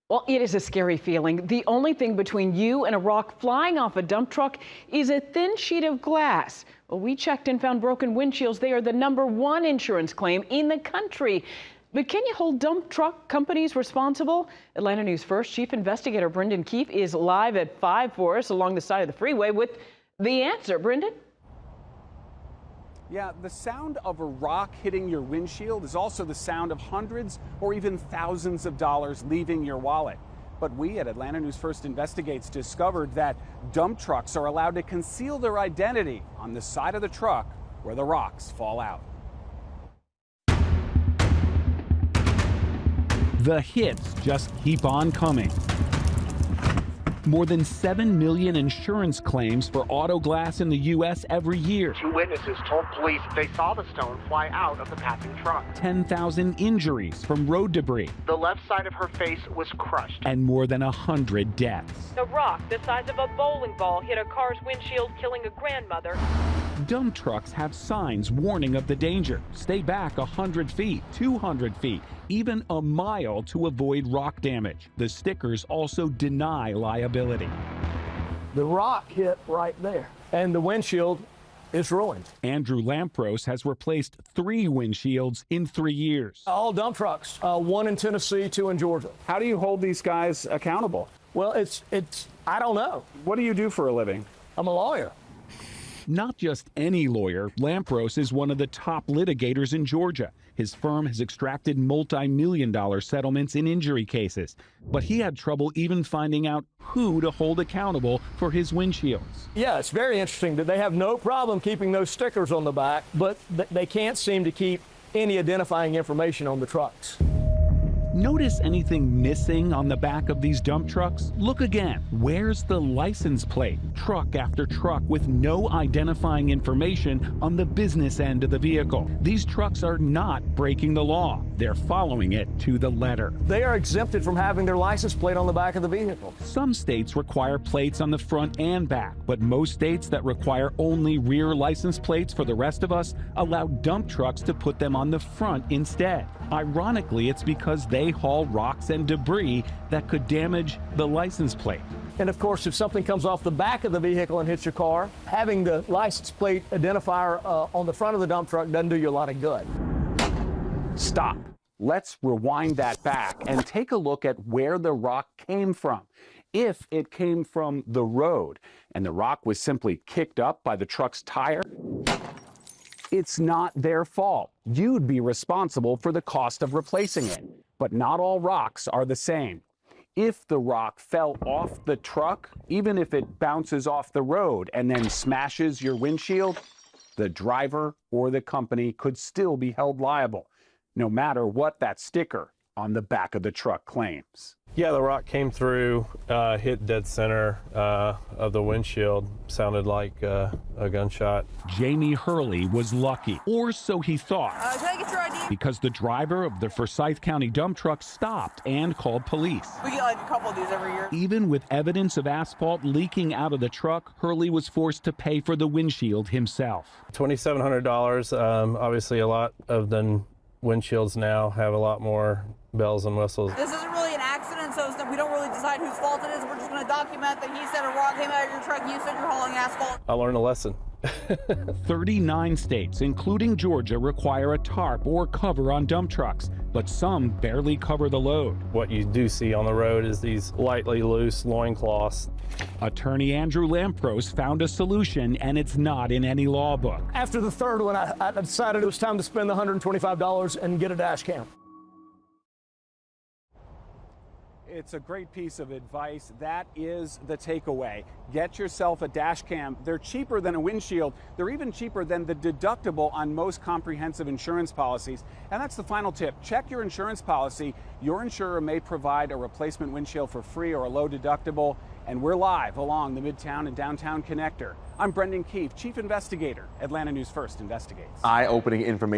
Well, it is a scary feeling. The only thing between you and a rock flying off a dump truck is a thin sheet of glass. Well, we checked and found broken windshields. They are the #1 insurance claim in the country. But can you hold dump truck companies responsible? Atlanta News First Chief Investigator Brendan Keefe is live at 5 for us along the side of the freeway with the answer. Brendan? Yeah, the sound of a rock hitting your windshield is also the sound of hundreds or even thousands of dollars leaving your wallet. But we at Atlanta News First Investigates discovered that dump trucks are allowed to conceal their identity on the side of the truck where the rocks fall out. The hits just keep on coming. More than 7 million insurance claims for auto glass in the U.S. every year. 2 witnesses told police they saw the stone fly out of the passing truck. 10,000 injuries from road debris. The left side of her face was crushed. And more than 100 deaths. The rock, the size of a bowling ball, hit a car's windshield, killing a grandmother. Dump trucks have signs warning of the danger. Stay back 100 feet, 200 feet, even a mile to avoid rock damage. The stickers also deny liability. The rock hit right there, and the windshield is ruined. Andrew Lampros has replaced 3 windshields in 3 years. All dump trucks, 1 in Tennessee, 2 in Georgia. How do you hold these guys accountable? Well, I don't know. What do you do for a living? I'm a lawyer. Not just any lawyer, Lampros is one of the top litigators in Georgia. His firm has extracted multi-million-dollar settlements in injury cases. But he had trouble even finding out who to hold accountable for his windshields. Yeah, it's very interesting that they have no problem keeping those stickers on the back, but they can't seem to keep any identifying information on the trucks. Notice anything missing on the back of these dump trucks? Look again. Where's the license plate? Truck after truck with no identifying information on the business end of the vehicle. These trucks are not breaking the law. They're following it to the letter. They are exempted from having their license plate on the back of the vehicle. Some states require plates on the front and back, but most states that require only rear license plates for the rest of us allow dump trucks to put them on the front instead. Ironically, it's because they haul rocks and debris that could damage the license plate. And of course, if something comes off the back of the vehicle and hits your car, having the license plate identifier on the front of the dump truck doesn't do you a lot of good. Stop. Let's rewind that back and take a look at where the rock came from. If it came from the road and the rock was simply kicked up by the truck's tire, it's not their fault. You'd be responsible for the cost of replacing it. But not all rocks are the same. If the rock fell off the truck, even if it bounces off the road and then smashes your windshield, the driver or the company could still be held liable, no matter what that sticker on the back of the truck claims. Yeah, the rock came through, hit dead center of the windshield. Sounded like a gunshot. Jamie Hurley was lucky, or so he thought, can I get your ID? because the driver of the Forsyth County dump truck stopped and called police. We get like a couple of these every year. Even with evidence of asphalt leaking out of the truck, Hurley was forced to pay for the windshield himself. $2,700, obviously a lot of the windshields now have a lot more bells and whistles. This isn't really an accident, so we don't really decide whose fault it is. We're just going to document that he said a rock came out of your truck, you said you're hauling asphalt. I learned a lesson. 39 states, including Georgia, require a tarp or cover on dump trucks, but some barely cover the load. What you do see on the road is these lightly loose loincloths. Attorney Andrew Lampros found a solution, and it's not in any law book. After the third one, I decided it was time to spend the $125 and get a dash cam. It's a great piece of advice. That is the takeaway. Get yourself a dash cam. They're cheaper than a windshield. They're even cheaper than the deductible on most comprehensive insurance policies. And that's the final tip. Check your insurance policy. Your insurer may provide a replacement windshield for free or a low deductible. And we're live along the Midtown and Downtown Connector. I'm Brendan Keefe, Chief Investigator, Atlanta News First Investigates. Eye-opening information.